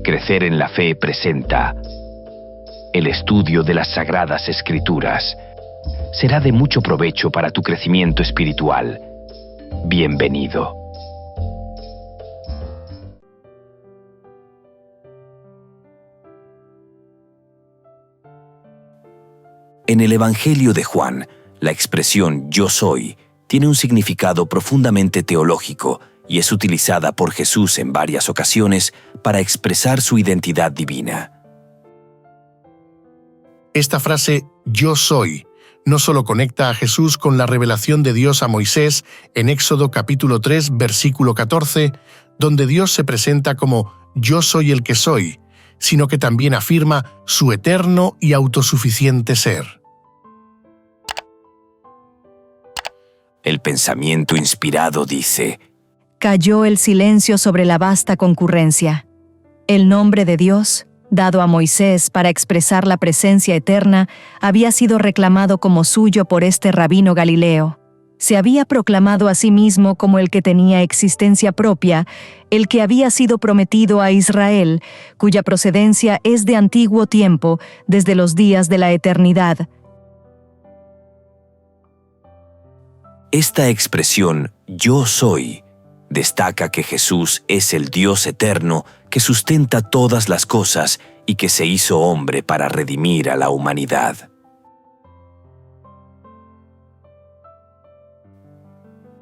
Crecer en la Fe presenta el estudio de las Sagradas Escrituras. Será de mucho provecho para tu crecimiento espiritual. Bienvenido. En el Evangelio de Juan, la expresión «yo soy» tiene un significado profundamente teológico y es utilizada por Jesús en varias ocasiones para expresar su identidad divina. Esta frase «yo soy» no solo conecta a Jesús con la revelación de Dios a Moisés en Éxodo capítulo 3, versículo 14, donde Dios se presenta como «yo soy el que soy», sino que también afirma su eterno y autosuficiente ser. El pensamiento inspirado dice: Cayó el silencio sobre la vasta concurrencia. El nombre de Dios, dado a Moisés para expresar la presencia eterna, había sido reclamado como suyo por este rabino galileo. Se había proclamado a sí mismo como el que tenía existencia propia, el que había sido prometido a Israel, cuya procedencia es de antiguo tiempo, desde los días de la eternidad. Esta expresión «yo soy» destaca que Jesús es el Dios eterno que sustenta todas las cosas y que se hizo hombre para redimir a la humanidad.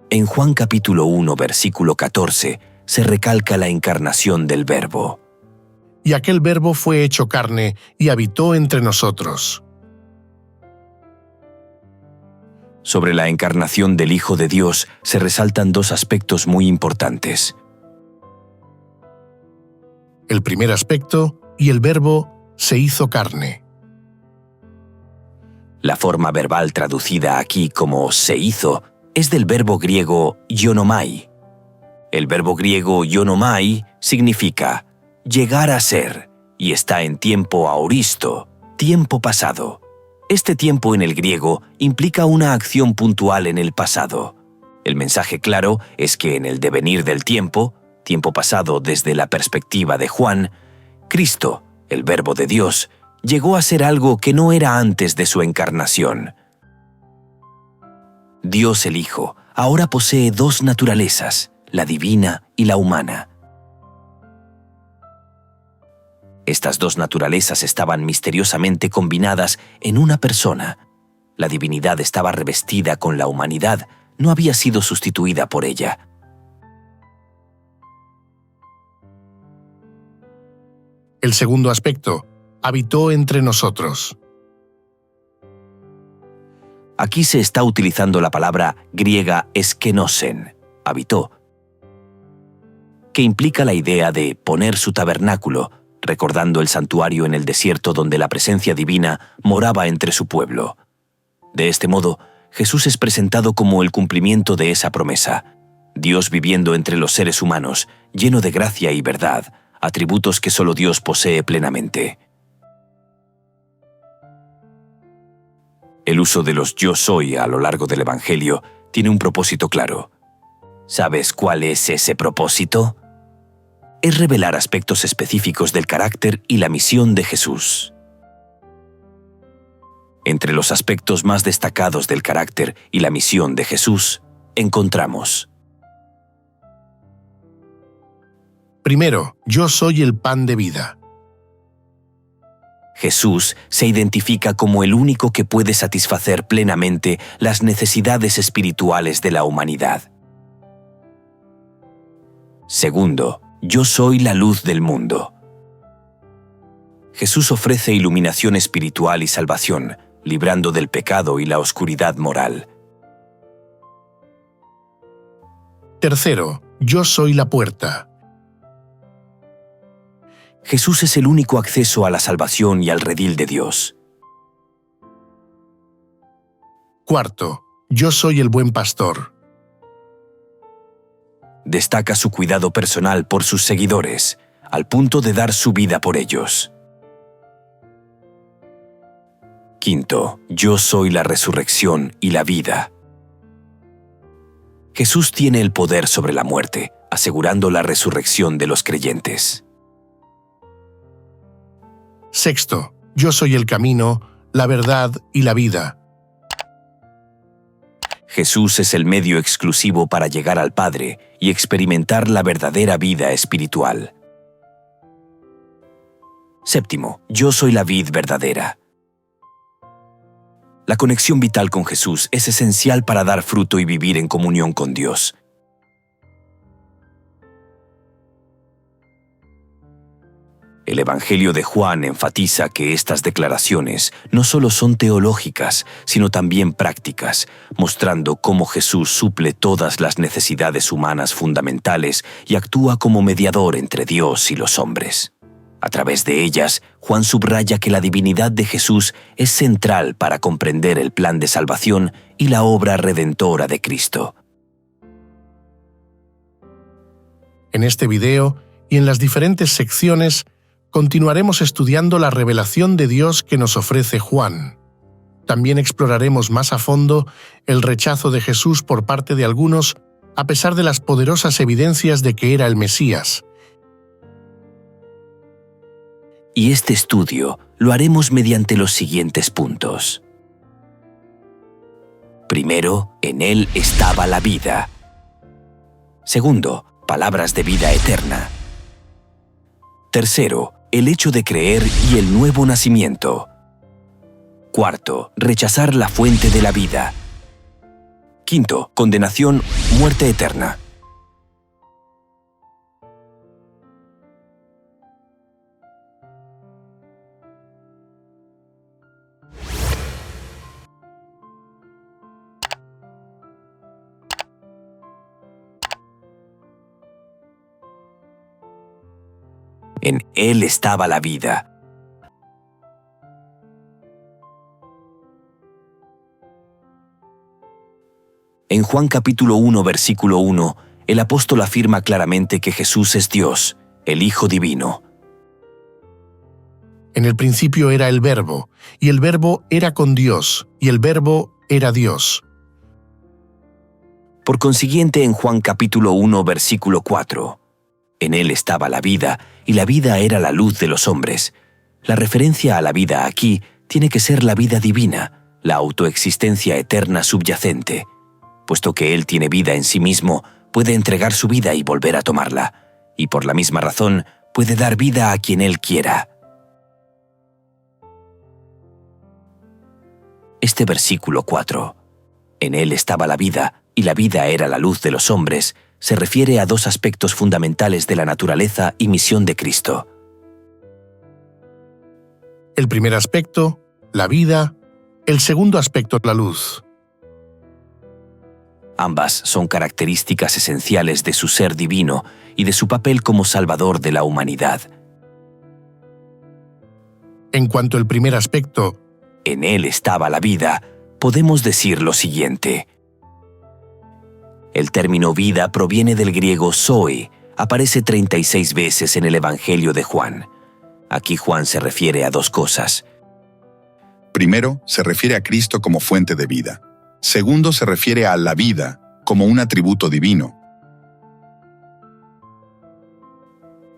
En Juan capítulo 1, versículo 14, se recalca la encarnación del Verbo. Y aquel Verbo fue hecho carne y habitó entre nosotros. Sobre la encarnación del Hijo de Dios se resaltan dos aspectos muy importantes. El primer aspecto, y el Verbo se hizo carne. La forma verbal traducida aquí como «se hizo» es del verbo griego «ionomai». El verbo griego «ionomai» significa «llegar a ser» y está en tiempo aoristo, tiempo pasado. Este tiempo en el griego implica una acción puntual en el pasado. El mensaje claro es que en el devenir del tiempo pasado desde la perspectiva de Juan, Cristo, el Verbo de Dios, llegó a ser algo que no era antes de su encarnación. Dios el Hijo ahora posee dos naturalezas, la divina y la humana. Estas dos naturalezas estaban misteriosamente combinadas en una persona. La divinidad estaba revestida con la humanidad, no había sido sustituida por ella. El segundo aspecto, habitó entre nosotros. Aquí se está utilizando la palabra griega eskenosen, habitó, que implica la idea de poner su tabernáculo, recordando el santuario en el desierto donde la presencia divina moraba entre su pueblo. De este modo, Jesús es presentado como el cumplimiento de esa promesa, Dios viviendo entre los seres humanos, lleno de gracia y verdad, atributos que solo Dios posee plenamente. El uso de los «yo soy» a lo largo del Evangelio tiene un propósito claro. ¿Sabes cuál es ese propósito? Es revelar aspectos específicos del carácter y la misión de Jesús. Entre los aspectos más destacados del carácter y la misión de Jesús, encontramos: Primero, yo soy el pan de vida. Jesús se identifica como el único que puede satisfacer plenamente las necesidades espirituales de la humanidad. Segundo, yo soy la luz del mundo. Jesús ofrece iluminación espiritual y salvación, librando del pecado y la oscuridad moral. Tercero, yo soy la puerta. Jesús es el único acceso a la salvación y al redil de Dios. Cuarto, yo soy el buen pastor. Destaca su cuidado personal por sus seguidores, al punto de dar su vida por ellos. Quinto, yo soy la resurrección y la vida. Jesús tiene el poder sobre la muerte, asegurando la resurrección de los creyentes. Sexto, yo soy el camino, la verdad y la vida. Jesús es el medio exclusivo para llegar al Padre y experimentar la verdadera vida espiritual. Séptimo, yo soy la vid verdadera. La conexión vital con Jesús es esencial para dar fruto y vivir en comunión con Dios. El Evangelio de Juan enfatiza que estas declaraciones no solo son teológicas, sino también prácticas, mostrando cómo Jesús suple todas las necesidades humanas fundamentales y actúa como mediador entre Dios y los hombres. A través de ellas, Juan subraya que la divinidad de Jesús es central para comprender el plan de salvación y la obra redentora de Cristo. En este video y en las diferentes secciones, continuaremos estudiando la revelación de Dios que nos ofrece Juan. También exploraremos más a fondo el rechazo de Jesús por parte de algunos, a pesar de las poderosas evidencias de que era el Mesías. Y este estudio lo haremos mediante los siguientes puntos. Primero, en él estaba la vida. Segundo, palabras de vida eterna. Tercero, el hecho de creer y el nuevo nacimiento. Cuarto, rechazar la fuente de la vida. Quinto, condenación, muerte eterna. En él estaba la vida. En Juan capítulo 1, versículo 1, el apóstol afirma claramente que Jesús es Dios, el Hijo Divino. En el principio era el Verbo, y el Verbo era con Dios, y el Verbo era Dios. Por consiguiente, en Juan capítulo 1, versículo 4, en él estaba la vida, y la vida era la luz de los hombres. La referencia a la vida aquí tiene que ser la vida divina, la autoexistencia eterna subyacente. Puesto que Él tiene vida en sí mismo, puede entregar su vida y volver a tomarla, y por la misma razón puede dar vida a quien Él quiera. Este versículo 4, en Él estaba la vida, y la vida era la luz de los hombres, se refiere a dos aspectos fundamentales de la naturaleza y misión de Cristo. El primer aspecto, la vida; el segundo aspecto, la luz. Ambas son características esenciales de su ser divino y de su papel como salvador de la humanidad. En cuanto al primer aspecto, en él estaba la vida, podemos decir lo siguiente. El término vida proviene del griego zoe, aparece 36 veces en el Evangelio de Juan. Aquí Juan se refiere a dos cosas. Primero, se refiere a Cristo como fuente de vida. Segundo, se refiere a la vida como un atributo divino.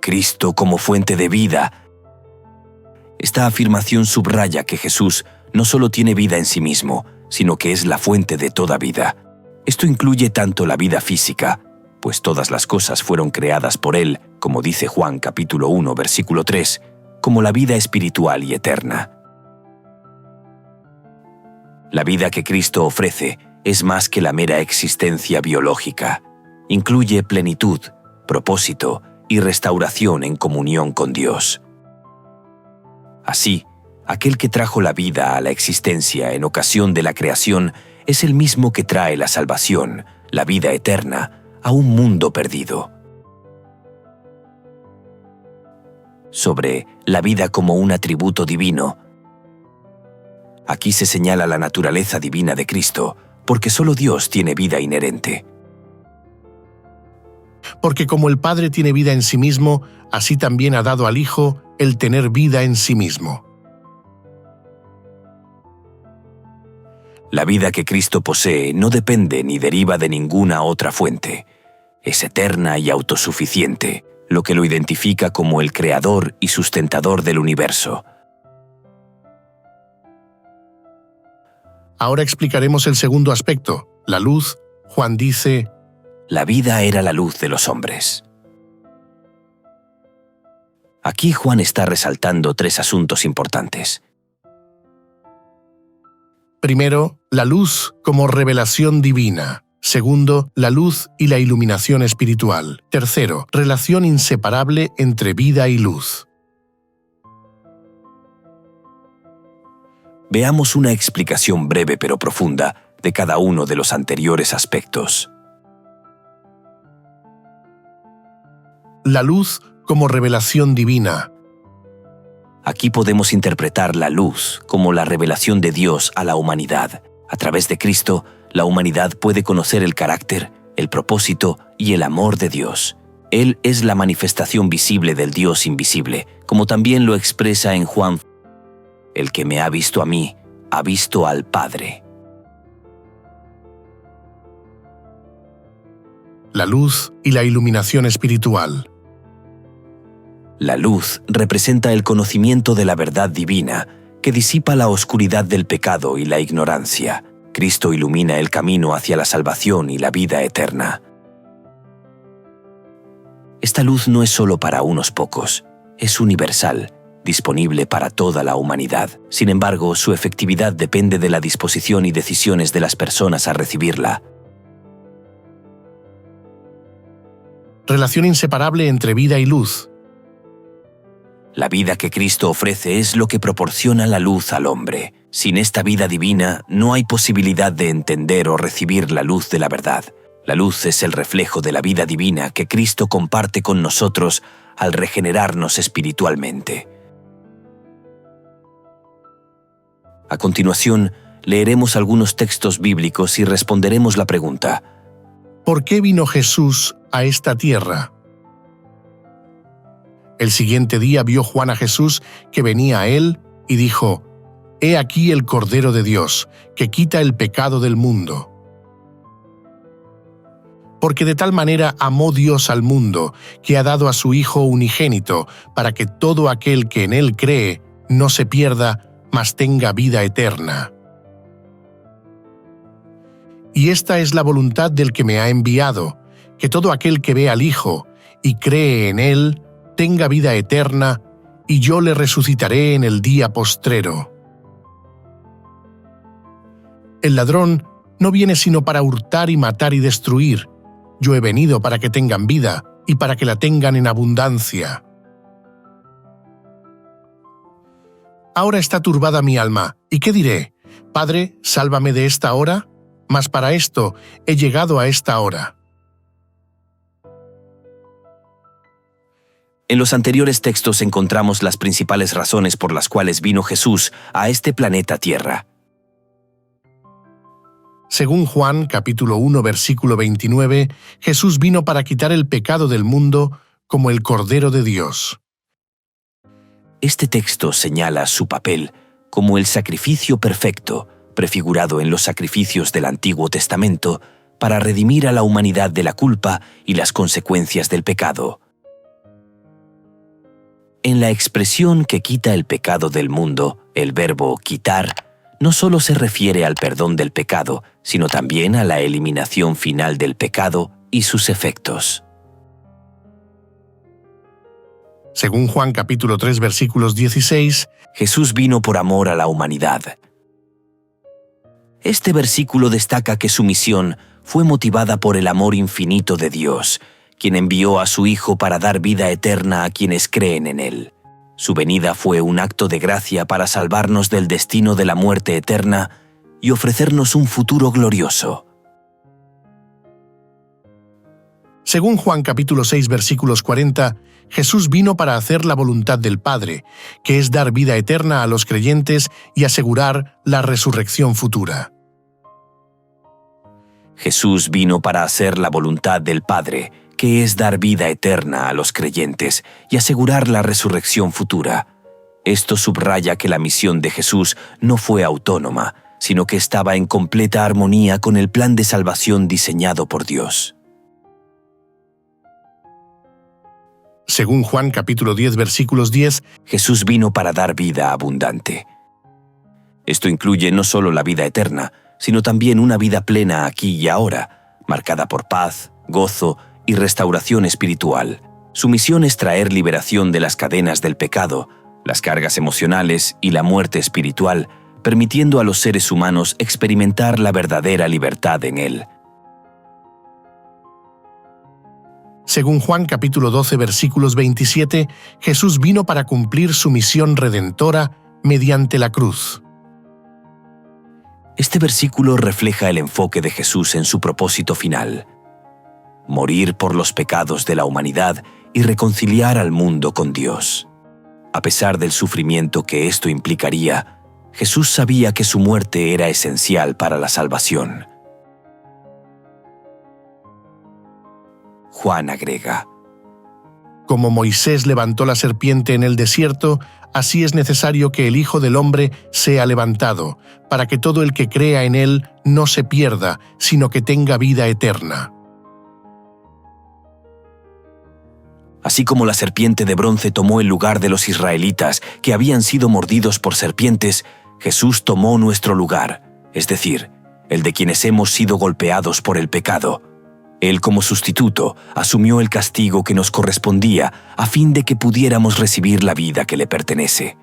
Cristo como fuente de vida. Esta afirmación subraya que Jesús no solo tiene vida en sí mismo, sino que es la fuente de toda vida. Esto incluye tanto la vida física, pues todas las cosas fueron creadas por Él, como dice Juan capítulo 1, versículo 3, como la vida espiritual y eterna. La vida que Cristo ofrece es más que la mera existencia biológica. Incluye plenitud, propósito y restauración en comunión con Dios. Así, aquel que trajo la vida a la existencia en ocasión de la creación es el mismo que trae la salvación, la vida eterna, a un mundo perdido. Sobre la vida como un atributo divino, aquí se señala la naturaleza divina de Cristo, porque solo Dios tiene vida inherente. Porque como el Padre tiene vida en sí mismo, así también ha dado al Hijo el tener vida en sí mismo. La vida que Cristo posee no depende ni deriva de ninguna otra fuente. Es eterna y autosuficiente, lo que lo identifica como el creador y sustentador del universo. Ahora explicaremos el segundo aspecto, la luz. Juan dice: La vida era la luz de los hombres. Aquí Juan está resaltando tres asuntos importantes. Primero, la luz como revelación divina. Segundo, la luz y la iluminación espiritual. Tercero, relación inseparable entre vida y luz. Veamos una explicación breve pero profunda de cada uno de los anteriores aspectos. La luz como revelación divina. Aquí podemos interpretar la luz como la revelación de Dios a la humanidad. A través de Cristo, la humanidad puede conocer el carácter, el propósito y el amor de Dios. Él es la manifestación visible del Dios invisible, como también lo expresa en Juan: El que me ha visto a mí, ha visto al Padre. La luz y la iluminación espiritual. La luz representa el conocimiento de la verdad divina, que disipa la oscuridad del pecado y la ignorancia. Cristo ilumina el camino hacia la salvación y la vida eterna. Esta luz no es solo para unos pocos, es universal, disponible para toda la humanidad. Sin embargo, su efectividad depende de la disposición y decisiones de las personas a recibirla. Relación inseparable entre vida y luz. La vida que Cristo ofrece es lo que proporciona la luz al hombre. Sin esta vida divina, no hay posibilidad de entender o recibir la luz de la verdad. La luz es el reflejo de la vida divina que Cristo comparte con nosotros al regenerarnos espiritualmente. A continuación, leeremos algunos textos bíblicos y responderemos la pregunta: ¿por qué vino Jesús a esta tierra? El siguiente día vio Juan a Jesús que venía a él y dijo: He aquí el Cordero de Dios, que quita el pecado del mundo. Porque de tal manera amó Dios al mundo, que ha dado a su Hijo unigénito, para que todo aquel que en él cree no se pierda, mas tenga vida eterna. Y esta es la voluntad del que me ha enviado, que todo aquel que ve al Hijo y cree en él, tenga vida eterna, y yo le resucitaré en el día postrero. El ladrón no viene sino para hurtar y matar y destruir. Yo he venido para que tengan vida y para que la tengan en abundancia. Ahora está turbada mi alma, ¿y qué diré? Padre, sálvame de esta hora, mas para esto he llegado a esta hora. En los anteriores textos encontramos las principales razones por las cuales vino Jesús a este planeta Tierra. Según Juan, capítulo 1, versículo 29, Jesús vino para quitar el pecado del mundo como el Cordero de Dios. Este texto señala su papel como el sacrificio perfecto, prefigurado en los sacrificios del Antiguo Testamento, para redimir a la humanidad de la culpa y las consecuencias del pecado. En la expresión que quita el pecado del mundo, el verbo quitar no solo se refiere al perdón del pecado, sino también a la eliminación final del pecado y sus efectos. Según Juan capítulo 3 versículos 16, Jesús vino por amor a la humanidad. Este versículo destaca que su misión fue motivada por el amor infinito de Dios, quien envió a su Hijo para dar vida eterna a quienes creen en Él. Su venida fue un acto de gracia para salvarnos del destino de la muerte eterna y ofrecernos un futuro glorioso. Según Juan capítulo 6 versículos 40, Jesús vino para hacer la voluntad del Padre, que es dar vida eterna a los creyentes y asegurar la resurrección futura. Jesús vino para hacer la voluntad del Padre, que es dar vida eterna a los creyentes y asegurar la resurrección futura. Esto subraya que la misión de Jesús no fue autónoma, sino que estaba en completa armonía con el plan de salvación diseñado por Dios. Según Juan capítulo 10 versículos 10, Jesús vino para dar vida abundante. Esto incluye no solo la vida eterna, sino también una vida plena aquí y ahora, marcada por paz, gozo y restauración espiritual. Su misión es traer liberación de las cadenas del pecado, las cargas emocionales y la muerte espiritual, permitiendo a los seres humanos experimentar la verdadera libertad en Él. Según Juan capítulo 12 versículos 27, Jesús vino para cumplir su misión redentora mediante la cruz. Este versículo refleja el enfoque de Jesús en su propósito final: morir por los pecados de la humanidad y reconciliar al mundo con Dios. A pesar del sufrimiento que esto implicaría, Jesús sabía que su muerte era esencial para la salvación. Juan agrega: Como Moisés levantó la serpiente en el desierto, así es necesario que el Hijo del Hombre sea levantado, para que todo el que crea en él no se pierda, sino que tenga vida eterna. Así como la serpiente de bronce tomó el lugar de los israelitas que habían sido mordidos por serpientes, Jesús tomó nuestro lugar, es decir, el de quienes hemos sido golpeados por el pecado. Él, como sustituto, asumió el castigo que nos correspondía a fin de que pudiéramos recibir la vida que le pertenece.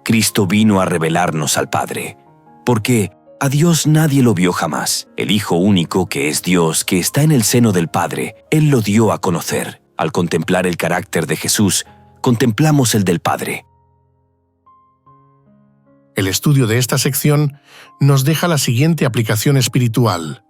Cristo vino a revelarnos al Padre, porque a Dios nadie lo vio jamás. El Hijo único, que es Dios, que está en el seno del Padre, Él lo dio a conocer. Al contemplar el carácter de Jesús, contemplamos el del Padre. El estudio de esta sección nos deja la siguiente aplicación espiritual.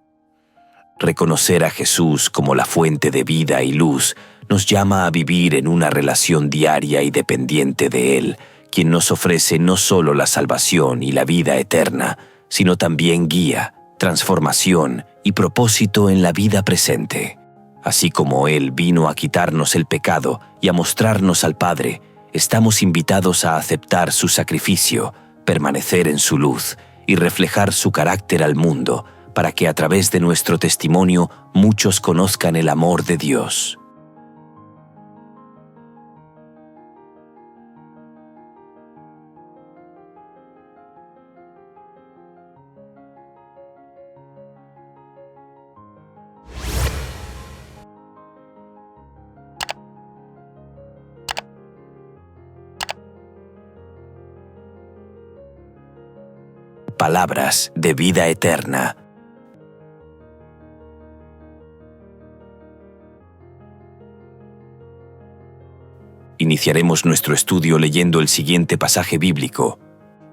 Reconocer a Jesús como la fuente de vida y luz nos llama a vivir en una relación diaria y dependiente de Él, quien nos ofrece no solo la salvación y la vida eterna, sino también guía, transformación y propósito en la vida presente. Así como Él vino a quitarnos el pecado y a mostrarnos al Padre, estamos invitados a aceptar su sacrificio, permanecer en su luz y reflejar su carácter al mundo, para que a través de nuestro testimonio muchos conozcan el amor de Dios. Palabras de vida eterna. Iniciaremos nuestro estudio leyendo el siguiente pasaje bíblico.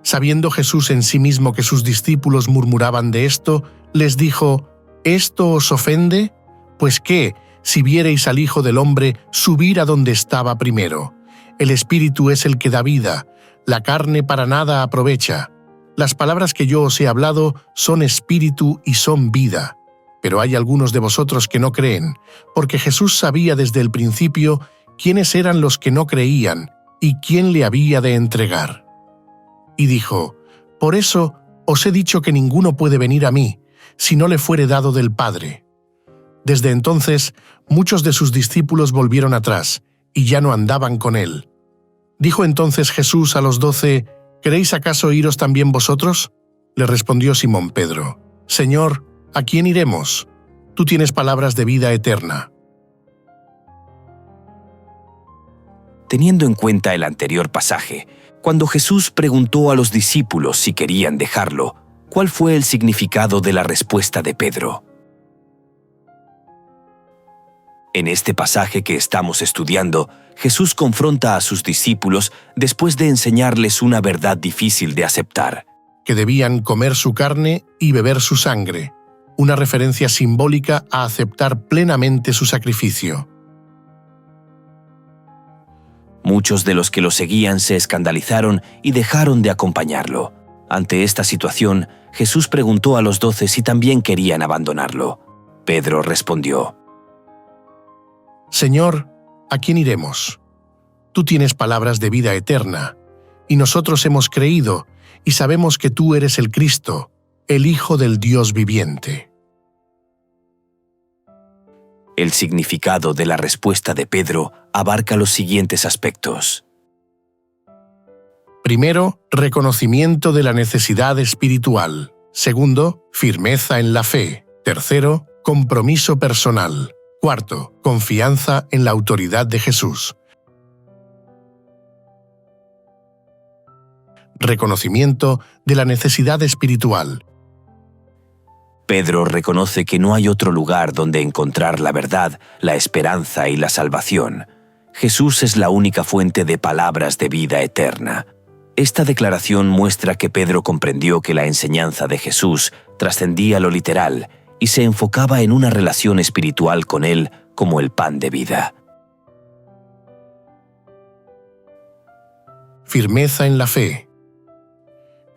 Sabiendo Jesús en sí mismo que sus discípulos murmuraban de esto, les dijo: ¿Esto os ofende? Pues qué, si viereis al Hijo del Hombre subir a donde estaba primero. El Espíritu es el que da vida, la carne para nada aprovecha. Las palabras que yo os he hablado son espíritu y son vida. Pero hay algunos de vosotros que no creen, porque Jesús sabía desde el principio quiénes eran los que no creían y quién le había de entregar. Y dijo: Por eso os he dicho que ninguno puede venir a mí, si no le fuere dado del Padre. Desde entonces, muchos de sus discípulos volvieron atrás, y ya no andaban con él. Dijo entonces Jesús a los 12: ¿Queréis acaso iros también vosotros? Le respondió Simón Pedro: Señor, ¿a quién iremos? Tú tienes palabras de vida eterna. Teniendo en cuenta el anterior pasaje, cuando Jesús preguntó a los discípulos si querían dejarlo, ¿cuál fue el significado de la respuesta de Pedro? En este pasaje que estamos estudiando, Jesús confronta a sus discípulos después de enseñarles una verdad difícil de aceptar: que debían comer su carne y beber su sangre, una referencia simbólica a aceptar plenamente su sacrificio. Muchos de los que lo seguían se escandalizaron y dejaron de acompañarlo. Ante esta situación, Jesús preguntó a los 12 si también querían abandonarlo. Pedro respondió: Señor, ¿a quién iremos? Tú tienes palabras de vida eterna, y nosotros hemos creído y sabemos que tú eres el Cristo, el Hijo del Dios viviente. El significado de la respuesta de Pedro abarca los siguientes aspectos. Primero, reconocimiento de la necesidad espiritual. Segundo, firmeza en la fe. Tercero, compromiso personal. Cuarto, confianza en la autoridad de Jesús. Reconocimiento de la necesidad espiritual. Pedro reconoce que no hay otro lugar donde encontrar la verdad, la esperanza y la salvación. Jesús es la única fuente de palabras de vida eterna. Esta declaración muestra que Pedro comprendió que la enseñanza de Jesús trascendía lo literal y se enfocaba en una relación espiritual con Él como el pan de vida. Firmeza en la fe.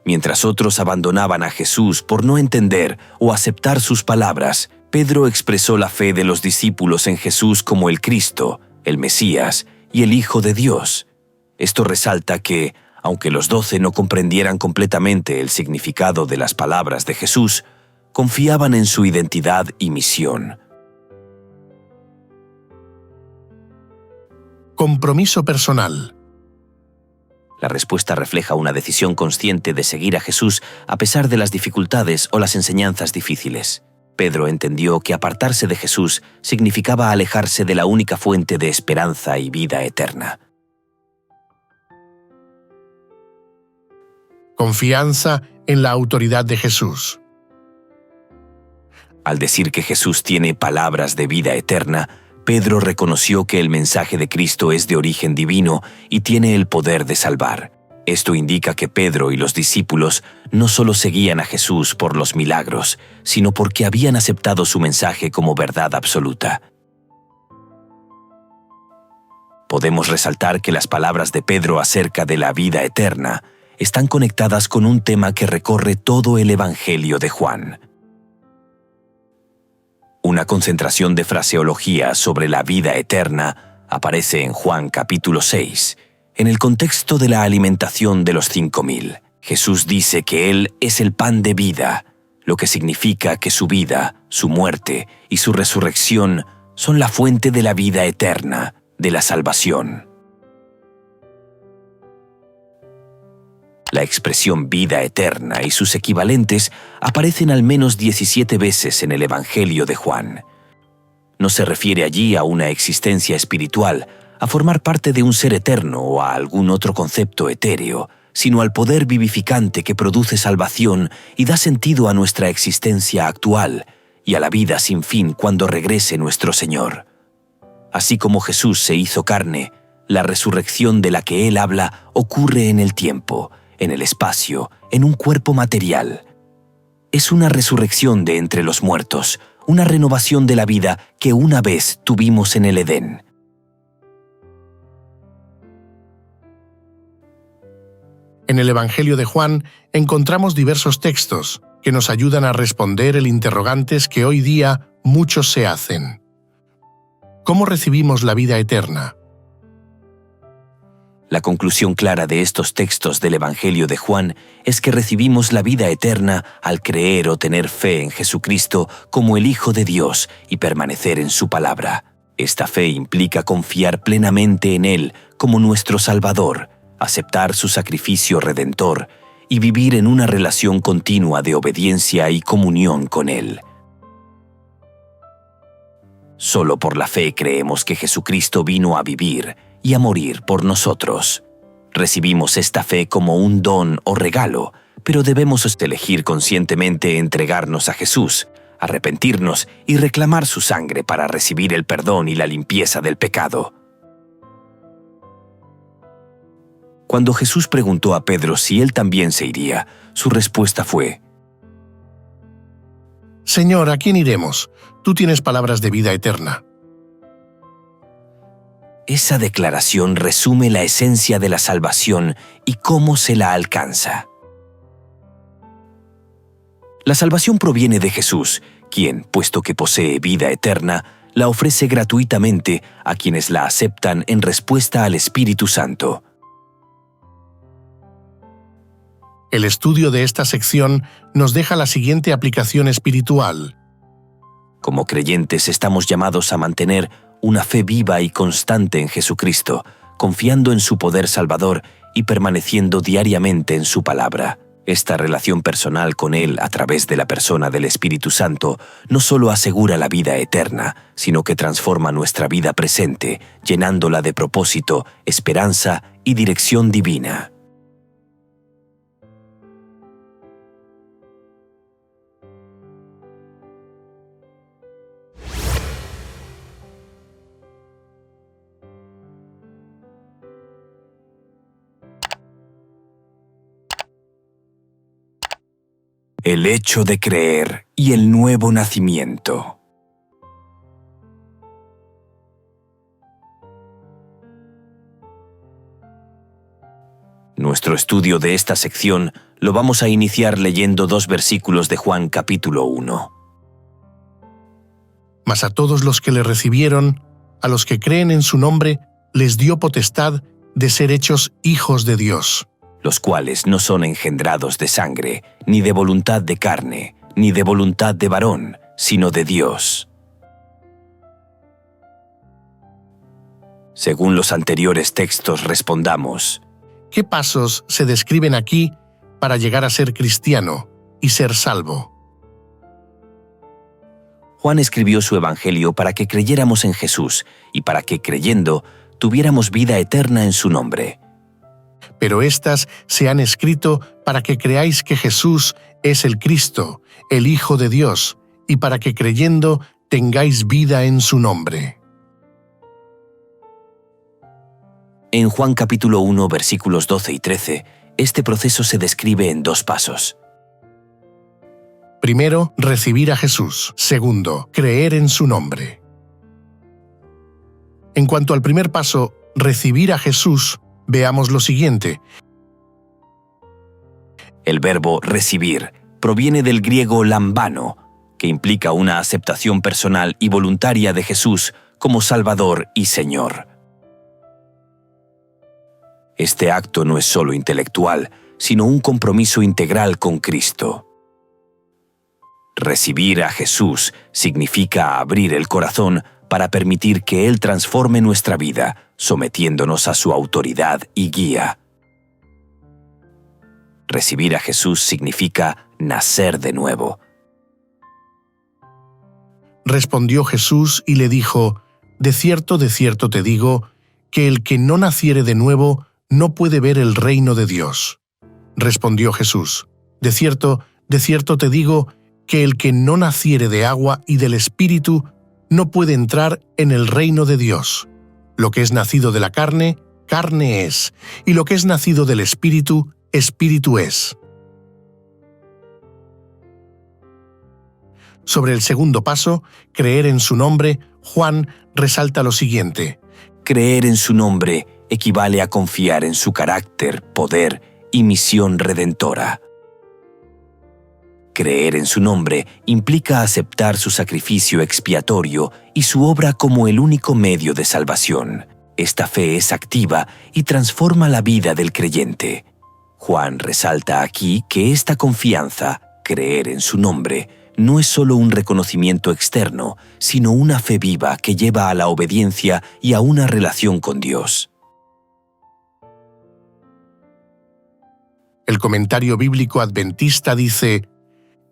Mientras otros abandonaban a Jesús por no entender o aceptar sus palabras, Pedro expresó la fe de los discípulos en Jesús como el Cristo, el Mesías y el Hijo de Dios. Esto resalta que, aunque los 12 no comprendieran completamente el significado de las palabras de Jesús, confiaban en su identidad y misión. Compromiso personal. La respuesta refleja una decisión consciente de seguir a Jesús a pesar de las dificultades o las enseñanzas difíciles. Pedro entendió que apartarse de Jesús significaba alejarse de la única fuente de esperanza y vida eterna. Confianza en la autoridad de Jesús. Al decir que Jesús tiene palabras de vida eterna, Pedro reconoció que el mensaje de Cristo es de origen divino y tiene el poder de salvar. Esto indica que Pedro y los discípulos no solo seguían a Jesús por los milagros, sino porque habían aceptado su mensaje como verdad absoluta. Podemos resaltar que las palabras de Pedro acerca de la vida eterna están conectadas con un tema que recorre todo el Evangelio de Juan. Una concentración de fraseología sobre la vida eterna aparece en Juan capítulo 6, en el contexto de la alimentación de los 5.000. Jesús dice que Él es el pan de vida, lo que significa que su vida, su muerte y su resurrección son la fuente de la vida eterna, de la salvación. La expresión vida eterna y sus equivalentes aparecen al menos 17 veces en el Evangelio de Juan. No se refiere allí a una existencia espiritual, a formar parte de un ser eterno o a algún otro concepto etéreo, sino al poder vivificante que produce salvación y da sentido a nuestra existencia actual y a la vida sin fin cuando regrese nuestro Señor. Así como Jesús se hizo carne, la resurrección de la que Él habla ocurre en el tiempo, en el espacio, en un cuerpo material. Es una resurrección de entre los muertos, una renovación de la vida que una vez tuvimos en el Edén. En el Evangelio de Juan encontramos diversos textos que nos ayudan a responder el interrogantes que hoy día muchos se hacen. ¿Cómo recibimos la vida eterna? La conclusión clara de estos textos del Evangelio de Juan es que recibimos la vida eterna al creer o tener fe en Jesucristo como el Hijo de Dios y permanecer en su palabra. Esta fe implica confiar plenamente en Él como nuestro Salvador, aceptar su sacrificio redentor y vivir en una relación continua de obediencia y comunión con Él. Solo por la fe creemos que Jesucristo vino a vivir y a morir por nosotros. Recibimos esta fe como un don o regalo, pero debemos elegir conscientemente entregarnos a Jesús, arrepentirnos y reclamar su sangre para recibir el perdón y la limpieza del pecado. Cuando Jesús preguntó a Pedro si él también se iría, su respuesta fue: Señor, ¿a quién iremos? Tú tienes palabras de vida eterna. Esa declaración resume la esencia de la salvación y cómo se la alcanza. La salvación proviene de Jesús, quien, puesto que posee vida eterna, la ofrece gratuitamente a quienes la aceptan en respuesta al Espíritu Santo. El estudio de esta sección nos deja la siguiente aplicación espiritual. Como creyentes estamos llamados a mantener una fe viva y constante en Jesucristo, confiando en su poder salvador y permaneciendo diariamente en su palabra. Esta relación personal con Él a través de la persona del Espíritu Santo no solo asegura la vida eterna, sino que transforma nuestra vida presente, llenándola de propósito, esperanza y dirección divina. El hecho de creer y el nuevo nacimiento. Nuestro estudio de esta sección lo vamos a iniciar leyendo 2 versículos de Juan capítulo 1. Mas a todos los que le recibieron, a los que creen en su nombre, les dio potestad de ser hechos hijos de Dios, los cuales no son engendrados de sangre, ni de voluntad de carne, ni de voluntad de varón, sino de Dios. Según los anteriores textos, respondamos: ¿qué pasos se describen aquí para llegar a ser cristiano y ser salvo? Juan escribió su evangelio para que creyéramos en Jesús y para que, creyendo, tuviéramos vida eterna en su nombre. Pero éstas se han escrito para que creáis que Jesús es el Cristo, el Hijo de Dios, y para que creyendo tengáis vida en su nombre. En Juan capítulo 1, versículos 12 y 13, este proceso se describe en 2 pasos. Primero, recibir a Jesús. Segundo, creer en su nombre. En cuanto al primer paso, recibir a Jesús, veamos lo siguiente. El verbo recibir proviene del griego lambano, que implica una aceptación personal y voluntaria de Jesús como Salvador y Señor. Este acto no es solo intelectual, sino un compromiso integral con Cristo. Recibir a Jesús significa abrir el corazón para permitir que Él transforme nuestra vida, sometiéndonos a su autoridad y guía. Recibir a Jesús significa nacer de nuevo. Respondió Jesús y le dijo: de cierto te digo, que el que no naciere de nuevo no puede ver el reino de Dios. Respondió Jesús: de cierto te digo, que el que no naciere de agua y del Espíritu no puede entrar en el reino de Dios. Lo que es nacido de la carne, carne es, y lo que es nacido del Espíritu, Espíritu es. Sobre el segundo paso, creer en su nombre, Juan resalta lo siguiente: creer en su nombre equivale a confiar en su carácter, poder y misión redentora. Creer en su nombre implica aceptar su sacrificio expiatorio y su obra como el único medio de salvación. Esta fe es activa y transforma la vida del creyente. Juan resalta aquí que esta confianza, creer en su nombre, no es solo un reconocimiento externo, sino una fe viva que lleva a la obediencia y a una relación con Dios. El comentario bíblico adventista dice: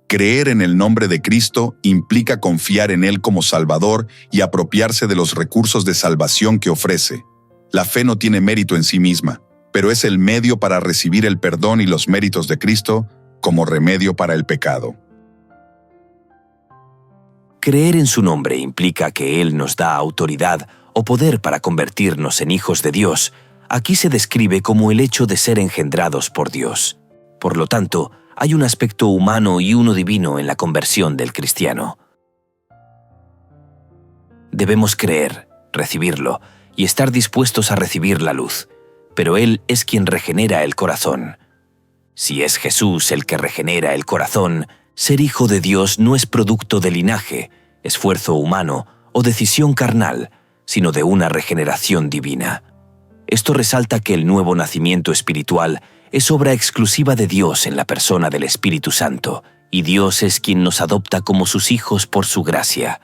creer en el nombre de Cristo implica confiar en Él como Salvador y apropiarse de los recursos de salvación que ofrece. La fe no tiene mérito en sí misma, pero es el medio para recibir el perdón y los méritos de Cristo como remedio para el pecado. Creer en su nombre implica que Él nos da autoridad o poder para convertirnos en hijos de Dios. Aquí se describe como el hecho de ser engendrados por Dios. Por lo tanto, hay un aspecto humano y uno divino en la conversión del cristiano. Debemos creer, recibirlo y estar dispuestos a recibir la luz, pero Él es quien regenera el corazón. Si es Jesús el que regenera el corazón, ser hijo de Dios no es producto de linaje, esfuerzo humano o decisión carnal, sino de una regeneración divina. Esto resalta que el nuevo nacimiento espiritual es obra exclusiva de Dios en la persona del Espíritu Santo, y Dios es quien nos adopta como sus hijos por su gracia.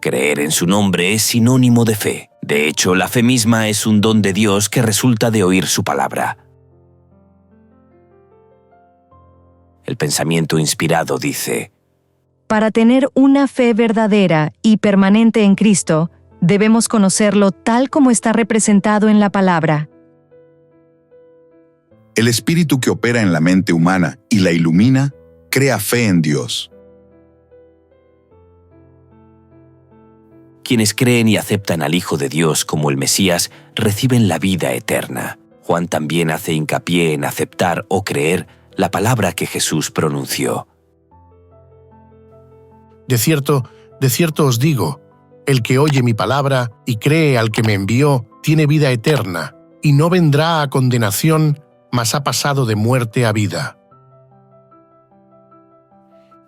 Creer en su nombre es sinónimo de fe. De hecho, la fe misma es un don de Dios que resulta de oír su palabra. El pensamiento inspirado dice: Para tener una fe verdadera y permanente en Cristo, debemos conocerlo tal como está representado en la palabra. El espíritu que opera en la mente humana y la ilumina, crea fe en Dios. Quienes creen y aceptan al Hijo de Dios como el Mesías reciben la vida eterna. Juan también hace hincapié en aceptar o creer la palabra que Jesús pronunció. De cierto os digo, el que oye mi palabra y cree al que me envió, tiene vida eterna, y no vendrá a condenación, mas ha pasado de muerte a vida.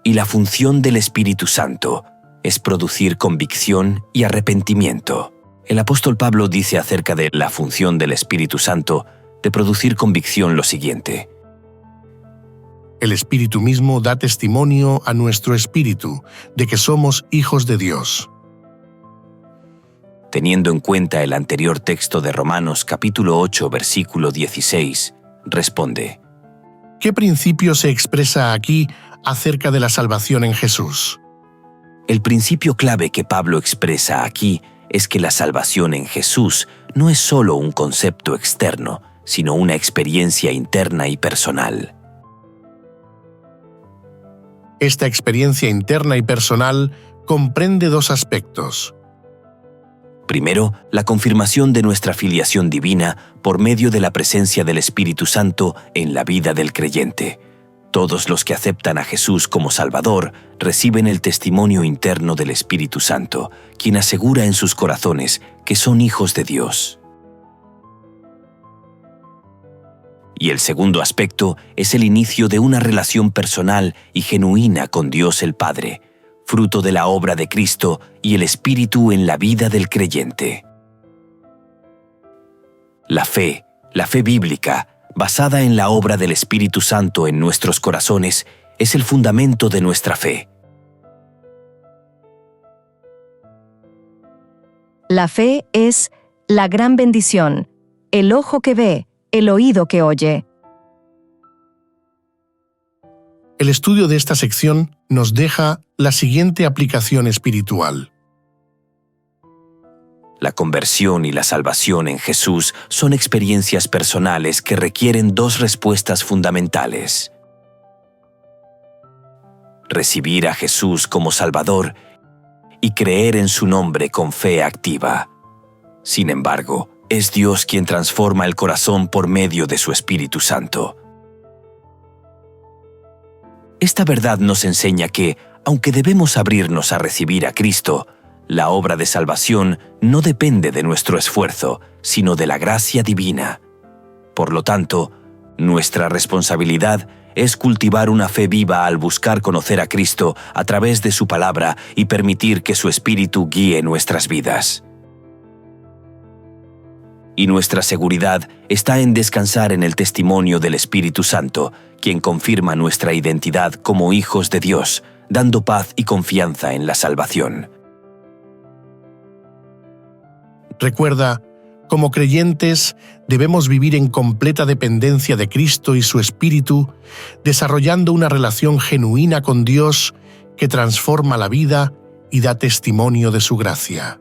Y la función del Espíritu Santo es producir convicción y arrepentimiento. El apóstol Pablo dice acerca de la función del Espíritu Santo de producir convicción lo siguiente: El Espíritu mismo da testimonio a nuestro espíritu de que somos hijos de Dios. Teniendo en cuenta el anterior texto de Romanos capítulo 8, versículo 16, responde: ¿Qué principio se expresa aquí acerca de la salvación en Jesús? El principio clave que Pablo expresa aquí es que la salvación en Jesús no es solo un concepto externo, sino una experiencia interna y personal. Esta experiencia interna y personal comprende dos aspectos. Primero, la confirmación de nuestra filiación divina por medio de la presencia del Espíritu Santo en la vida del creyente. Todos los que aceptan a Jesús como Salvador reciben el testimonio interno del Espíritu Santo, quien asegura en sus corazones que son hijos de Dios. Y el segundo aspecto es el inicio de una relación personal y genuina con Dios el Padre, fruto de la obra de Cristo y el Espíritu en la vida del creyente. La fe bíblica, basada en la obra del Espíritu Santo en nuestros corazones, es el fundamento de nuestra fe. La fe es la gran bendición, el ojo que ve, el oído que oye. El estudio de esta sección nos deja la siguiente aplicación espiritual. La conversión y la salvación en Jesús son experiencias personales que requieren dos respuestas fundamentales: recibir a Jesús como Salvador y creer en su nombre con fe activa. Sin embargo, es Dios quien transforma el corazón por medio de su Espíritu Santo. Esta verdad nos enseña que, aunque debemos abrirnos a recibir a Cristo, la obra de salvación no depende de nuestro esfuerzo, sino de la gracia divina. Por lo tanto, nuestra responsabilidad es cultivar una fe viva al buscar conocer a Cristo a través de su palabra y permitir que su Espíritu guíe nuestras vidas. Y nuestra seguridad está en descansar en el testimonio del Espíritu Santo, quien confirma nuestra identidad como hijos de Dios, dando paz y confianza en la salvación. Recuerda, como creyentes, debemos vivir en completa dependencia de Cristo y su Espíritu, desarrollando una relación genuina con Dios que transforma la vida y da testimonio de su gracia.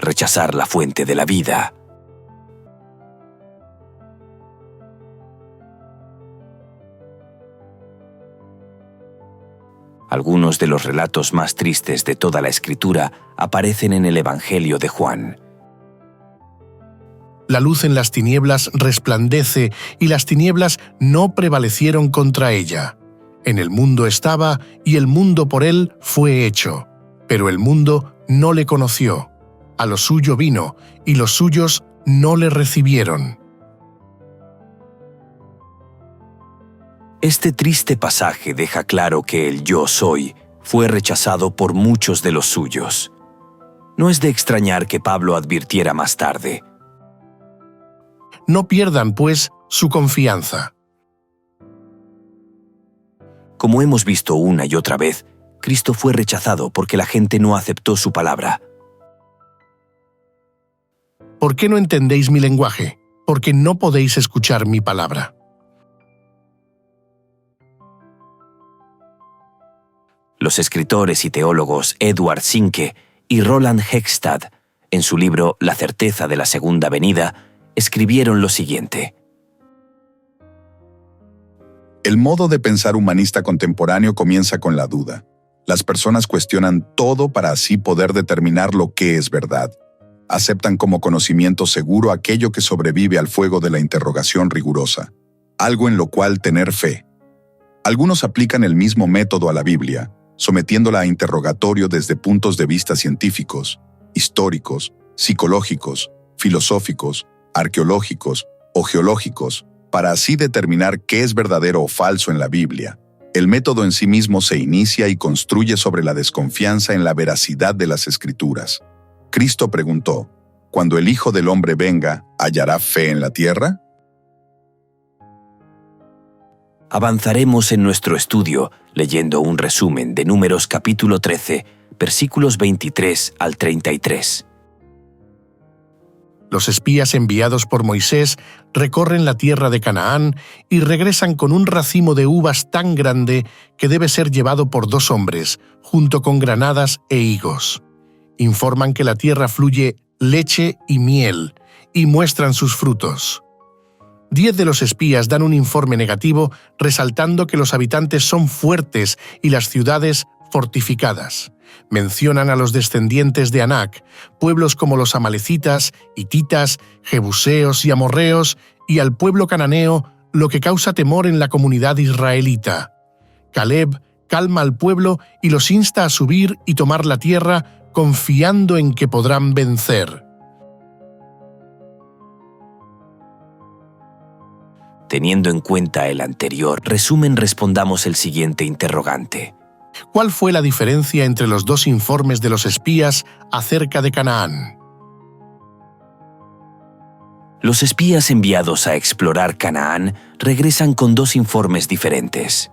Rechazar la fuente de la vida. Algunos de los relatos más tristes de toda la Escritura aparecen en el Evangelio de Juan. La luz en las tinieblas resplandece y las tinieblas no prevalecieron contra ella. En el mundo estaba y el mundo por él fue hecho, pero el mundo no le conoció. A lo suyo vino, y los suyos no le recibieron. Este triste pasaje deja claro que el yo soy fue rechazado por muchos de los suyos. No es de extrañar que Pablo advirtiera más tarde: No pierdan, pues, su confianza. como hemos visto una y otra vez, Cristo fue rechazado porque la gente no aceptó su palabra. ¿Por qué no entendéis mi lenguaje? Porque no podéis escuchar mi palabra. Los escritores y teólogos Edward Sinke y Roland Hegstad, en su libro La certeza de la segunda venida, escribieron lo siguiente: El modo de pensar humanista contemporáneo comienza con la duda. Las personas cuestionan todo para así poder determinar lo que es verdad. Aceptan como conocimiento seguro aquello que sobrevive al fuego de la interrogación rigurosa, algo en lo cual tener fe. Algunos aplican el mismo método a la Biblia, sometiéndola a interrogatorio desde puntos de vista científicos, históricos, psicológicos, filosóficos, arqueológicos o geológicos, para así determinar qué es verdadero o falso en la Biblia. El método en sí mismo se inicia y construye sobre la desconfianza en la veracidad de las Escrituras. Cristo preguntó: ¿Cuando el Hijo del Hombre venga, hallará fe en la tierra? Avanzaremos en nuestro estudio leyendo un resumen de Números capítulo 13, versículos 23 al 33. Los espías enviados por Moisés recorren la tierra de Canaán y regresan con un racimo de uvas tan grande que debe ser llevado por 2 hombres, junto con granadas e higos. Informan que la tierra fluye leche y miel, y muestran sus frutos. 10 de los espías dan un informe negativo, resaltando que los habitantes son fuertes y las ciudades fortificadas. Mencionan a los descendientes de Anac, pueblos como los amalecitas, hititas, jebuseos y amorreos, y al pueblo cananeo, lo que causa temor en la comunidad israelita. Caleb calma al pueblo y los insta a subir y tomar la tierra, confiando en que podrán vencer. Teniendo en cuenta el anterior resumen, respondamos el siguiente interrogante: ¿Cuál fue la diferencia entre los 2 informes de los espías acerca de Canaán? Los espías enviados a explorar Canaán regresan con 2 informes diferentes.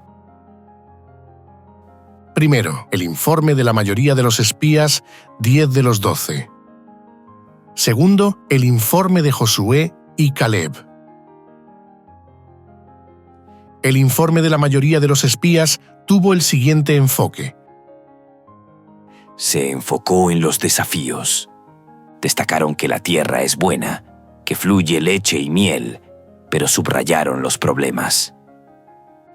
Primero, el informe de la mayoría de los espías, 10 de los 12. Segundo, el informe de Josué y Caleb. El informe de la mayoría de los espías tuvo el siguiente enfoque. Se enfocó en los desafíos. Destacaron que la tierra es buena, que fluye leche y miel, pero subrayaron los problemas.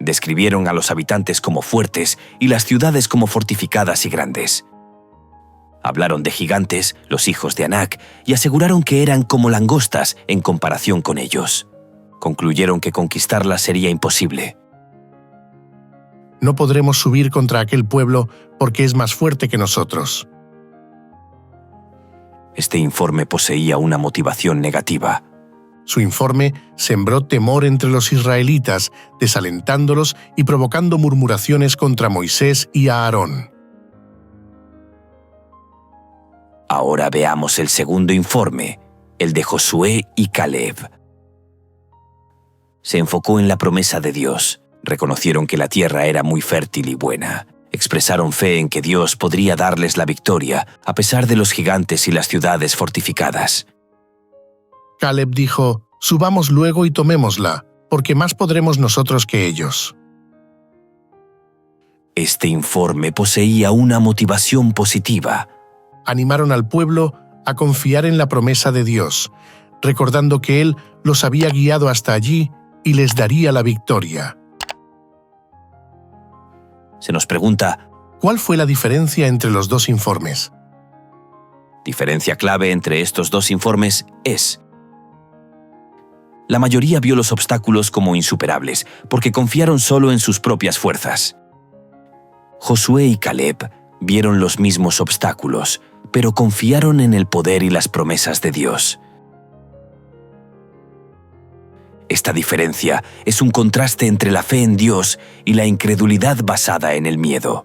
Describieron a los habitantes como fuertes y las ciudades como fortificadas y grandes. Hablaron de gigantes, los hijos de Anac, y aseguraron que eran como langostas en comparación con ellos. Concluyeron que conquistarlas sería imposible. No podremos subir contra aquel pueblo porque es más fuerte que nosotros. Este informe poseía una motivación negativa. Su informe sembró temor entre los israelitas, desalentándolos y provocando murmuraciones contra Moisés y Aarón. Ahora veamos el segundo informe, el de Josué y Caleb. Se enfocó en la promesa de Dios. Reconocieron que la tierra era muy fértil y buena. Expresaron fe en que Dios podría darles la victoria, a pesar de los gigantes y las ciudades fortificadas. Caleb dijo: «Subamos luego y tomémosla, porque más podremos nosotros que ellos». Este informe poseía una motivación positiva. Animaron al pueblo a confiar en la promesa de Dios, recordando que Él los había guiado hasta allí y les daría la victoria. Se nos pregunta: ¿cuál fue la diferencia entre los 2 informes? Diferencia clave entre estos 2 informes es: la mayoría vio los obstáculos como insuperables, porque confiaron solo en sus propias fuerzas. Josué y Caleb vieron los mismos obstáculos, pero confiaron en el poder y las promesas de Dios. Esta diferencia es un contraste entre la fe en Dios y la incredulidad basada en el miedo.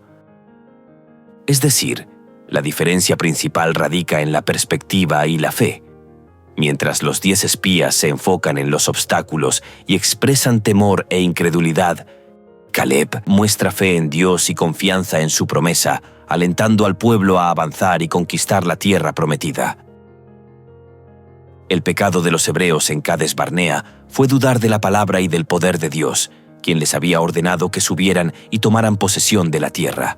Es decir, la diferencia principal radica en la perspectiva y la fe. Mientras los 10 espías se enfocan en los obstáculos y expresan temor e incredulidad, Caleb muestra fe en Dios y confianza en su promesa, alentando al pueblo a avanzar y conquistar la tierra prometida. El pecado de los hebreos en Cades Barnea fue dudar de la palabra y del poder de Dios, quien les había ordenado que subieran y tomaran posesión de la tierra.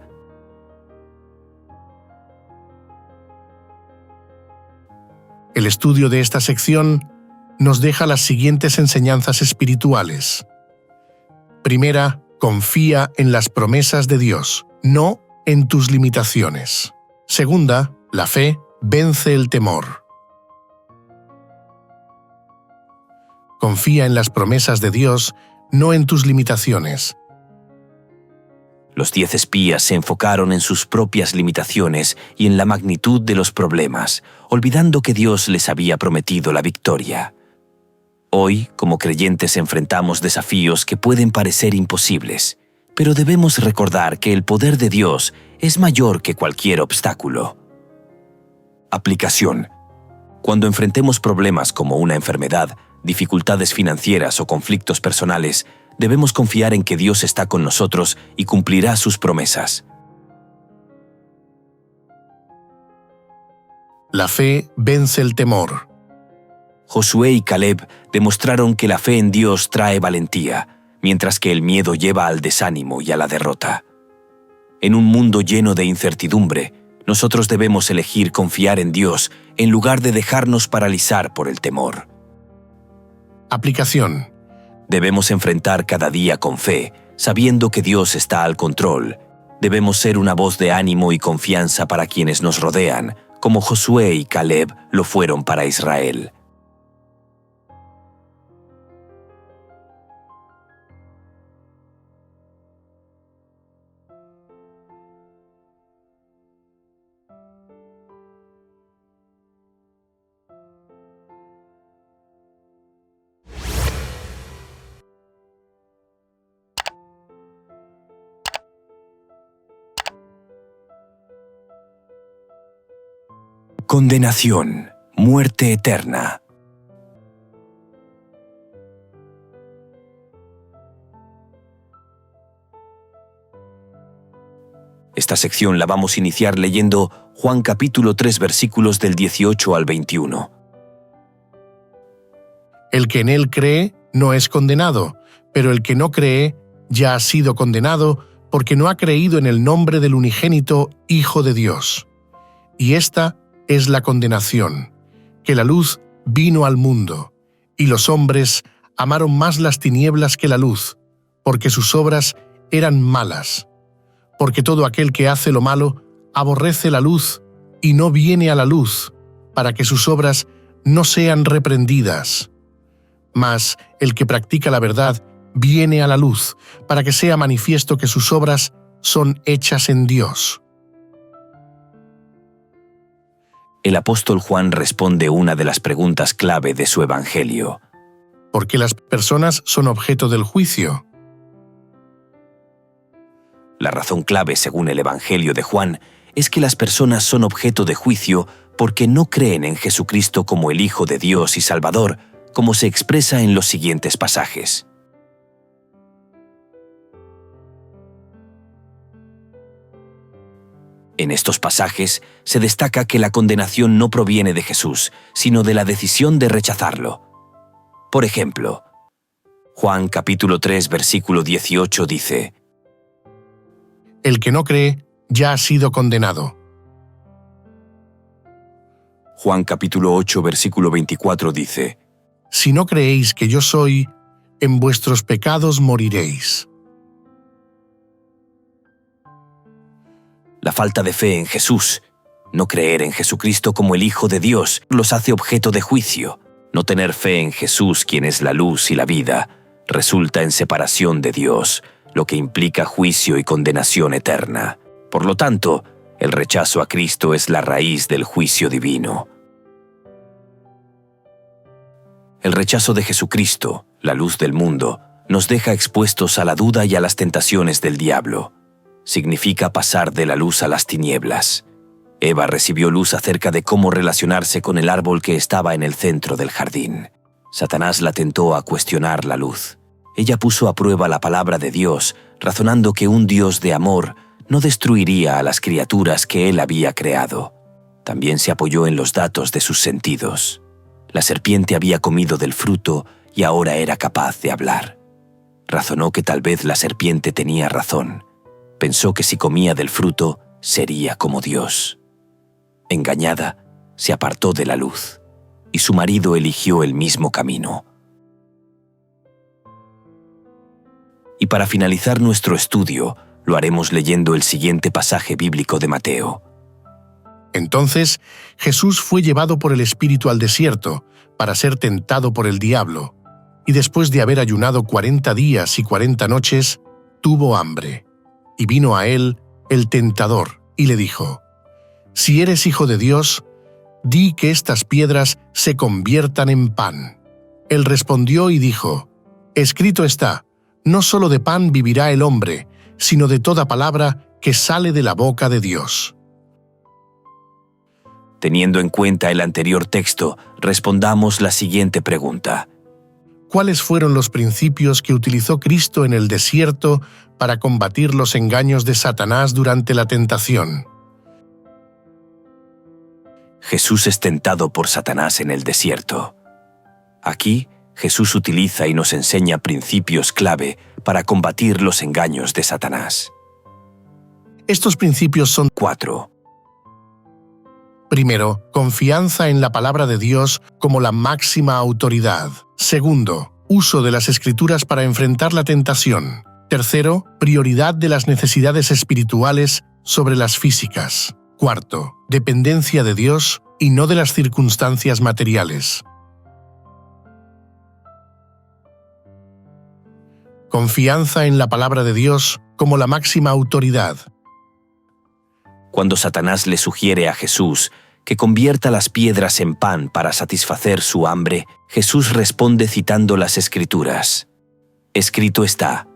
El estudio de esta sección nos deja las siguientes enseñanzas espirituales. Primera, confía en las promesas de Dios, no en tus limitaciones. Segunda, la fe vence el temor. Confía en las promesas de Dios, no en tus limitaciones. Los 10 espías se enfocaron en sus propias limitaciones y en la magnitud de los problemas, olvidando que Dios les había prometido la victoria. Hoy, como creyentes, enfrentamos desafíos que pueden parecer imposibles, pero debemos recordar que el poder de Dios es mayor que cualquier obstáculo. Aplicación. Cuando enfrentemos problemas como una enfermedad, dificultades financieras o conflictos personales, debemos confiar en que Dios está con nosotros y cumplirá sus promesas. La fe vence el temor. Josué y Caleb demostraron que la fe en Dios trae valentía, mientras que el miedo lleva al desánimo y a la derrota. En un mundo lleno de incertidumbre, nosotros debemos elegir confiar en Dios en lugar de dejarnos paralizar por el temor. Aplicación. Debemos enfrentar cada día con fe, sabiendo que Dios está al control. Debemos ser una voz de ánimo y confianza para quienes nos rodean, como Josué y Caleb lo fueron para Israel. Condenación, muerte eterna. Esta sección la vamos a iniciar leyendo Juan capítulo 3 versículos del 18 al 21. El que en él cree no es condenado, pero el que no cree ya ha sido condenado porque no ha creído en el nombre del unigénito Hijo de Dios. Y esta es la condenación, que la luz vino al mundo, y los hombres amaron más las tinieblas que la luz, porque sus obras eran malas. Porque todo aquel que hace lo malo aborrece la luz y no viene a la luz, para que sus obras no sean reprendidas. Mas el que practica la verdad viene a la luz, para que sea manifiesto que sus obras son hechas en Dios. El apóstol Juan responde una de las preguntas clave de su evangelio. ¿Por qué las personas son objeto del juicio? La razón clave, según el evangelio de Juan, es que las personas son objeto de juicio porque no creen en Jesucristo como el Hijo de Dios y Salvador, como se expresa en los siguientes pasajes. En estos pasajes se destaca que la condenación no proviene de Jesús, sino de la decisión de rechazarlo. Por ejemplo, Juan capítulo 3 versículo 18 dice: El que no cree ya ha sido condenado. Juan capítulo 8 versículo 24 dice: Si no creéis que yo soy, en vuestros pecados moriréis. La falta de fe en Jesús, no creer en Jesucristo como el Hijo de Dios, los hace objeto de juicio. No tener fe en Jesús, quien es la luz y la vida, resulta en separación de Dios, lo que implica juicio y condenación eterna. Por lo tanto, el rechazo a Cristo es la raíz del juicio divino. El rechazo de Jesucristo, la luz del mundo, nos deja expuestos a la duda y a las tentaciones del diablo. significa pasar de la luz a las tinieblas. Eva recibió luz acerca de cómo relacionarse con el árbol que estaba en el centro del jardín. Satanás la tentó a cuestionar la luz. Ella puso a prueba la palabra de Dios, razonando que un Dios de amor no destruiría a las criaturas que Él había creado. También se apoyó en los datos de sus sentidos. La serpiente había comido del fruto y ahora era capaz de hablar. Razonó que tal vez la serpiente tenía razón. Pensó que si comía del fruto, sería como Dios. Engañada, se apartó de la luz, y su marido eligió el mismo camino. Y para finalizar nuestro estudio, lo haremos leyendo el siguiente pasaje bíblico de Mateo. Entonces, Jesús fue llevado por el Espíritu al desierto para ser tentado por el diablo, y después de haber ayunado 40 días y 40 noches, tuvo hambre. Y vino a él el tentador, y le dijo: «Si eres hijo de Dios, di que estas piedras se conviertan en pan». Él respondió y dijo: «Escrito está, no solo de pan vivirá el hombre, sino de toda palabra que sale de la boca de Dios». Teniendo en cuenta el anterior texto, respondamos la siguiente pregunta. ¿Cuáles fueron los principios que utilizó Cristo en el desierto para combatir los engaños de Satanás durante la tentación? Jesús es tentado por Satanás en el desierto. Aquí, Jesús utiliza y nos enseña principios clave para combatir los engaños de Satanás. Estos principios son 4. Primero, confianza en la palabra de Dios como la máxima autoridad. Segundo, uso de las Escrituras para enfrentar la tentación. Tercero, prioridad de las necesidades espirituales sobre las físicas. Cuarto, dependencia de Dios y no de las circunstancias materiales. Confianza en la palabra de Dios como la máxima autoridad. Cuando Satanás le sugiere a Jesús que convierta las piedras en pan para satisfacer su hambre, Jesús responde citando las Escrituras. Escrito está,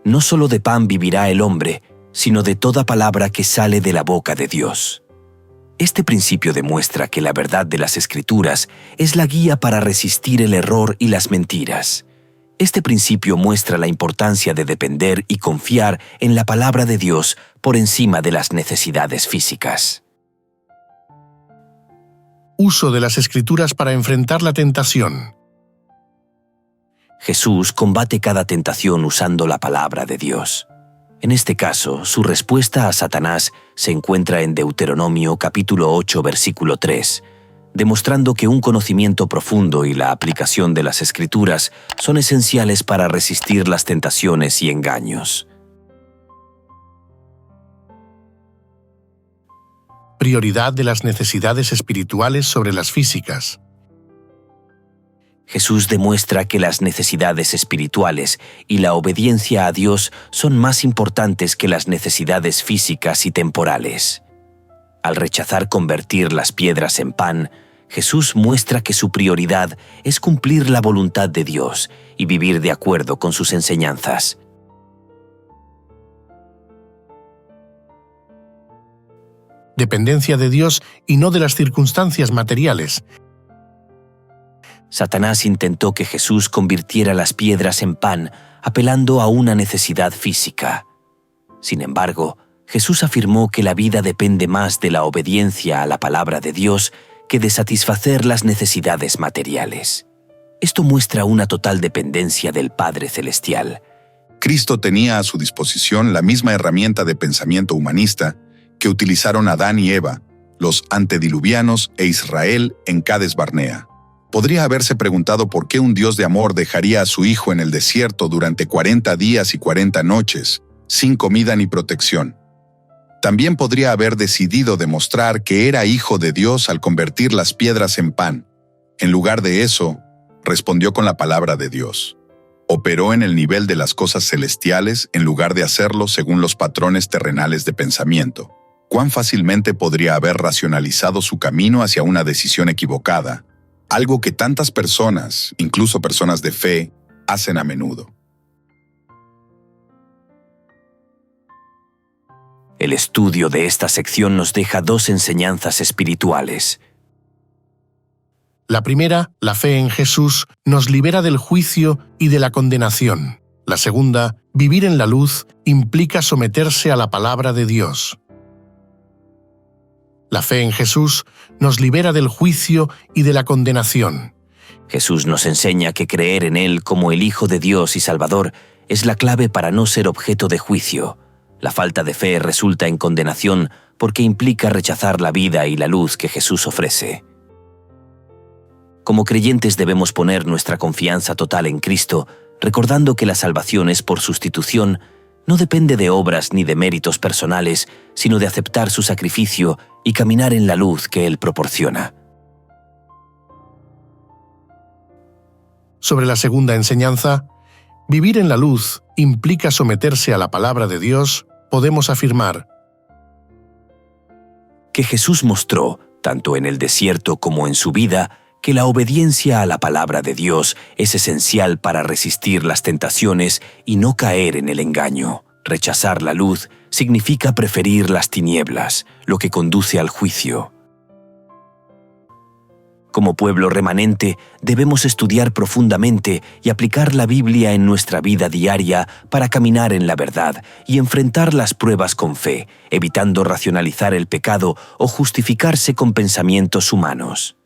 no solo de pan vivirá el hombre, sino de toda palabra que sale de la boca de Dios. Este principio demuestra que la verdad de las Escrituras es la guía para resistir el error y las mentiras. Este principio muestra la importancia de depender y confiar en la palabra de Dios por encima de las necesidades físicas. Uso de las Escrituras para enfrentar la tentación. Jesús combate cada tentación usando la palabra de Dios. En este caso, su respuesta a Satanás se encuentra en Deuteronomio capítulo 8, versículo 3, demostrando que un conocimiento profundo y la aplicación de las Escrituras son esenciales para resistir las tentaciones y engaños. Prioridad de las necesidades espirituales sobre las físicas. Jesús demuestra que las necesidades espirituales y la obediencia a Dios son más importantes que las necesidades físicas y temporales. Al rechazar convertir las piedras en pan, Jesús muestra que su prioridad es cumplir la voluntad de Dios y vivir de acuerdo con sus enseñanzas. Dependencia de Dios y no de las circunstancias materiales. Satanás intentó que Jesús convirtiera las piedras en pan, apelando a una necesidad física. Sin embargo, Jesús afirmó que la vida depende más de la obediencia a la palabra de Dios que de satisfacer las necesidades materiales. Esto muestra una total dependencia del Padre Celestial. Cristo tenía a su disposición la misma herramienta de pensamiento humanista que utilizaron Adán y Eva, los antediluvianos e Israel en Cades Barnea. Podría haberse preguntado por qué un Dios de amor dejaría a su Hijo en el desierto durante 40 días y 40 noches, sin comida ni protección. También podría haber decidido demostrar que era hijo de Dios al convertir las piedras en pan. En lugar de eso, respondió con la palabra de Dios. Operó en el nivel de las cosas celestiales en lugar de hacerlo según los patrones terrenales de pensamiento. ¿Cuán fácilmente podría haber racionalizado su camino hacia una decisión equivocada? Algo que tantas personas, incluso personas de fe, hacen a menudo. El estudio de esta sección nos deja dos enseñanzas espirituales. La primera, la fe en Jesús, nos libera del juicio y de la condenación. La segunda, vivir en la luz, implica someterse a la palabra de Dios. La fe en Jesús nos libera del juicio y de la condenación. Jesús nos enseña que creer en Él como el Hijo de Dios y Salvador es la clave para no ser objeto de juicio. La falta de fe resulta en condenación porque implica rechazar la vida y la luz que Jesús ofrece. Como creyentes debemos poner nuestra confianza total en Cristo, recordando que la salvación es por sustitución, no depende de obras ni de méritos personales, sino de aceptar su sacrificio y caminar en la luz que Él proporciona. Sobre la segunda enseñanza, vivir en la luz implica someterse a la palabra de Dios, podemos afirmar que Jesús mostró, tanto en el desierto como en su vida, que la obediencia a la palabra de Dios es esencial para resistir las tentaciones y no caer en el engaño. Rechazar la luz significa preferir las tinieblas, lo que conduce al juicio. Como pueblo remanente, debemos estudiar profundamente y aplicar la Biblia en nuestra vida diaria para caminar en la verdad y enfrentar las pruebas con fe, evitando racionalizar el pecado o justificarse con pensamientos humanos.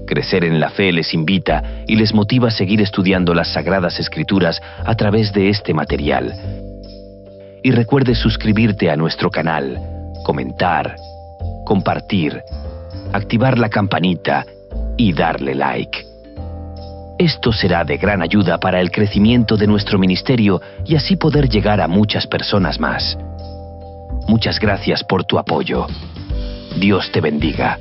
Crecer en la fe les invita y les motiva a seguir estudiando las Sagradas Escrituras a través de este material. Y recuerde suscribirte a nuestro canal, comentar, compartir, activar la campanita y darle like. Esto será de gran ayuda para el crecimiento de nuestro ministerio y así poder llegar a muchas personas más. Muchas gracias por tu apoyo. Dios te bendiga.